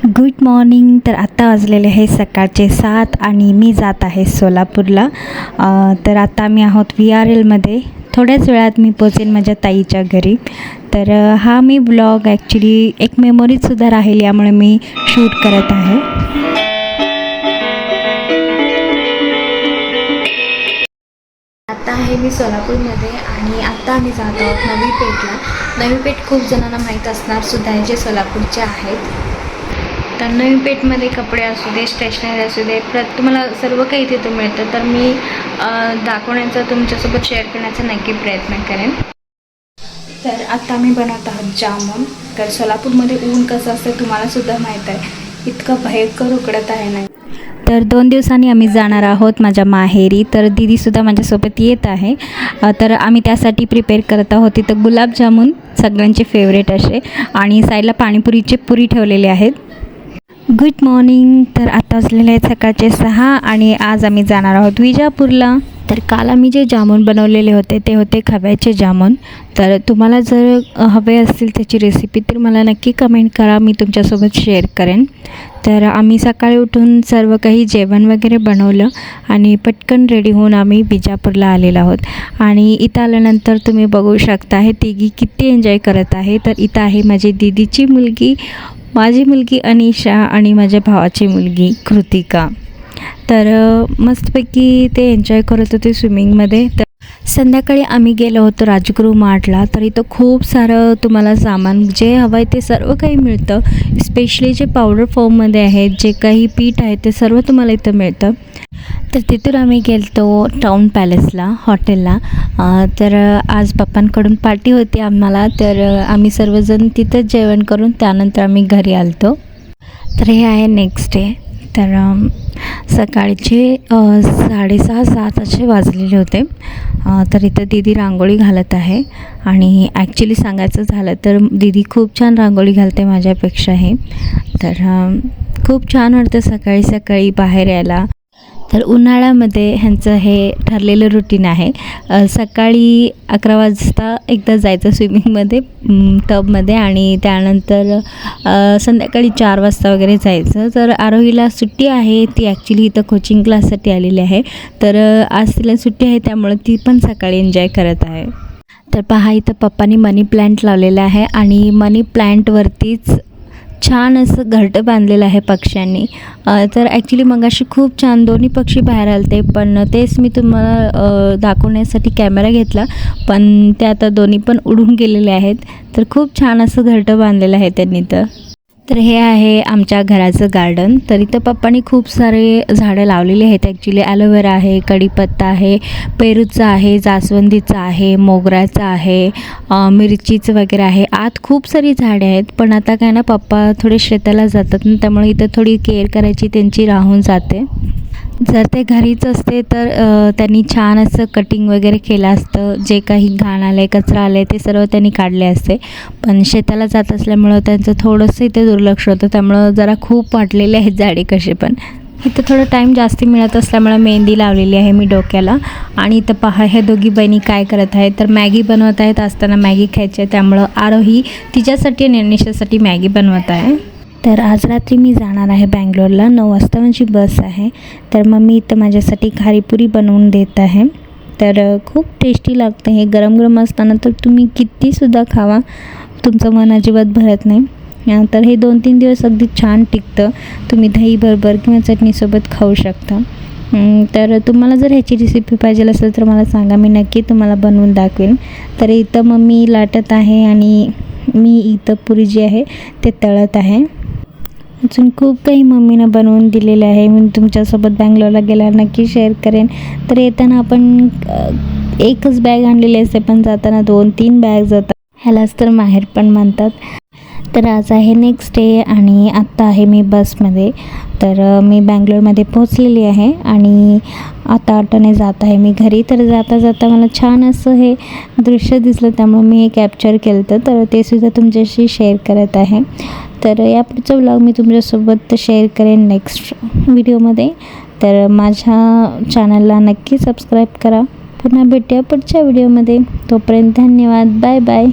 Good morning. तर आत्ता वाजलेले आहे सकाळचे 7 आणि मी जात आहे सोलापूरला. तर आता आम्ही आहोत VRLमध्ये. थोड्याच वेळात मी पोचेन माझ्या ताईच्या घरी. तर हा मी ब्लॉग ॲक्च्युली एक मेमोरीजसुद्धा राहील यामुळे मी शूट करत आहे. आता आहे मी सोलापूरमध्ये आणि आत्ता आम्ही जात आहोत नवी पेठला. नवी पेठ खूप जणांना माहीत असणार सुद्धा आहे जे सोलापूरचे आहेत. तर नवी पेठमध्ये कपडे असू दे, स्टेशनरी असू दे, तुम्हाला सर्व काही तिथं मिळतं. तर मी दाखवण्याचा तुमच्यासोबत शेअर करण्याचा नक्की प्रयत्न करेन. तर आता मी बनवत आहोत जामून. तर सोलापूरमध्ये ऊन कसं असतं तुम्हाला सुद्धा माहीत आहे, इतकं भयंकर उकडत आहे ना. तर 2 दिवसांनी आम्ही जाणार आहोत माझ्या माहेरी. तर दीदीसुद्धा माझ्यासोबत येत आहे. तर आम्ही त्यासाठी प्रिपेअर करत आहोत. इथं गुलाबजामुन सगळ्यांचे फेवरेट असे आणि साईडला पाणीपुरीचे पुरी ठेवलेले आहेत. Good morning. तर आता असलेले आहेत सकाळचे 6 आणि आज आम्ही जाणार आहोत विजापूरला. तर काल आम्ही जे जामून बनवलेले होते ते होते खव्याचे जामून. तर तुम्हाला जर हवे असतील त्याची रेसिपी तर मला नक्की कमेंट करा, मी तुमच्यासोबत शेअर करेन. तर आम्ही सकाळी उठून सर्व काही जेवण वगैरे बनवलं आणि पटकन रेडी होऊन आम्ही विजापूरला आलेलो आहोत. आणि इथं आल्यानंतर तुम्ही बघू शकता हे तिघी किती एन्जॉय करत आहे. तर इथं आहे माझी दीदीची मुलगी, माझी मुलगी अनिशा आणि माझ्या भावाची मुलगी कृतिका. तर मस्तपैकी ते एन्जॉय करत होते स्विमिंगमध्ये. तर संध्याकाळी आम्ही गेलो होतो राजगुरू मार्टला. तर इथं खूप सारं तुम्हाला सामान जे हवं आहे ते सर्व काही मिळतं. स्पेशली जे पावडर फॉर्ममध्ये आहेत, जे काही पीठ आहे ते सर्व तुम्हाला इथं मिळतं. तर तिथून आम्ही गेलो टाऊन पॅलेसला हॉटेलला. तर आज पप्पांकडून पार्टी होती आम्हाला. तर आम्ही सर्वजण तिथंच जेवण करून त्यानंतर आम्ही घरी आलतो. तर हे आहे नेक्स्ट डे. तर सकाळचे 6:30-7 असे वाजलेले होते. तर इथं दीदी रांगोळी घालत आहे आणि ॲक्च्युली सांगायचं झालं तर दीदी खूप छान रांगोळी घालते माझ्यापेक्षाही. तर खूप छान वाटतं सकाळी सकाळी बाहेर यायला. तर उन्हाळ्यामध्ये ह्यांचं हे ठरलेलं रुटीन आहे. सकाळी 11 वाजता एकदा जायचं स्विमिंगमध्ये टबमध्ये आणि त्यानंतर संध्याकाळी 4 वाजता वगैरे जायचं. तर आरोहीला सुट्टी आहे, ती ॲक्च्युली इथं कोचिंग क्लाससाठी आलेली आहे. तर आज तिला सुट्टी आहे त्यामुळे ती पण सकाळी एन्जॉय करत आहे. तर पहा इथं पप्पांनी मनी प्लॅन्ट लावलेला आहे आणि मनी प्लॅन्टवरतीच छान असं घरटं बांधलेलं आहे पक्ष्यांनी. तर ॲक्च्युली मगाशी खूप छान दोन्ही पक्षी बाहेर आलते, पण तेच मी तुम्हाला दाखवण्यासाठी कॅमेरा घेतला, पण ते आता दोन्ही पण उडून गेलेले आहेत. तर खूप छान असं घरटं बांधलेलं आहे त्यांनी. तर हे आहे आमच्या घराचं गार्डन. तर इथं पप्पांनी खूप सारे झाडं लावलेली आहेत. ॲक्च्युली ॲलोवेरा आहे, कढीपत्ता आहे, पेरूचं आहे, जास्वंदीचं आहे, मोगऱ्याचं आहे, मिरचीचं वगैरे आहे. आत खूप सारी झाडे आहेत, पण आता काय ना पप्पा थोडे शेताला जातात ना, त्यामुळे इथं थोडी केअर करायची त्यांची राहून जाते. जर ते घरीच असते तर त्यांनी छान असं कटिंग वगैरे केलं असतं. जे काही घाण आलं आहे, कचरा आलं आहे ते सर्व त्यांनी काढले असते. पण शेताला जात असल्यामुळं त्यांचं थोडंसं इथे दुर्लक्ष होतं, त्यामुळं जरा खूप वाटलेले आहेत झाडे कसे. पण इथं थोडं टाईम जास्ती मिळत असल्यामुळं मेहंदी लावलेली आहे मी डोक्याला. आणि इथं पहा ह्या दोघी बहिणी काय करत आहेत, तर मॅगी बनवत आहेत. असताना मॅगी खायची आहे त्यामुळं आरोही तिच्यासाठी आणि अनिशासाठी मॅगी बनवत आहे. तर आज रात्री मी जाणार आहे बँगलोरला. 9 वाजता माझी बस आहे. तर मग मी इथं माझ्यासाठी खारीपुरी बनवून देत आहे. तर खूप टेस्टी लागतं हे गरम गरम असताना. तर तुम्ही कितीसुद्धा खावा, तुमचं मन अजिबात भरत नाही. तर हे 2-3 दिवस अगदी छान टिकतं. तुम्ही दही बरोबर किंवा चटणीसोबत खाऊ शकता. तर तुम्हाला जर ह्याची रेसिपी पाहिजे असेल तर मला सांगा, मी नक्की तुम्हाला बनवून दाखवेन. तर इथं मम्मी लाटत आहे आणि मी इथं पुरी जी आहे ते तळत आहे. अजून खूप काही मम्मीनं बनवून दिलेलं आहे, मी तुमच्यासोबत बँगलोरला गेल्यावर नक्की शेअर करेन. तर येताना आपण एकच बॅग आणलेली असते, पण जाताना 2-3 बॅग जातात. ह्यालाच तर माहेर पण म्हणतात. तर आज आहे नेक्स्ट डे आणि आत्ता आहे मी बसमध्ये. तर मी बँगलोरमध्ये पोहोचलेली आहे आणि आता ऑटोने जात आहे मी घरी. तर जाता जाता मला छान असं हे दृश्य दिसलं त्यामुळे मी हे कॅप्चर केलं होतं. तर ते सुद्धा तुमच्याशी शेअर करत आहे. तर या पुढचं व्लॉग मी तुमच्यासोबत शेअर करेन नेक्स्ट व्हिडिओमध्ये. तर माझ्या चॅनलला नक्की सबस्क्राईब करा. पुन्हा भेटूया पुढच्या व्हिडिओमध्ये. तोपर्यंत धन्यवाद. Bye bye.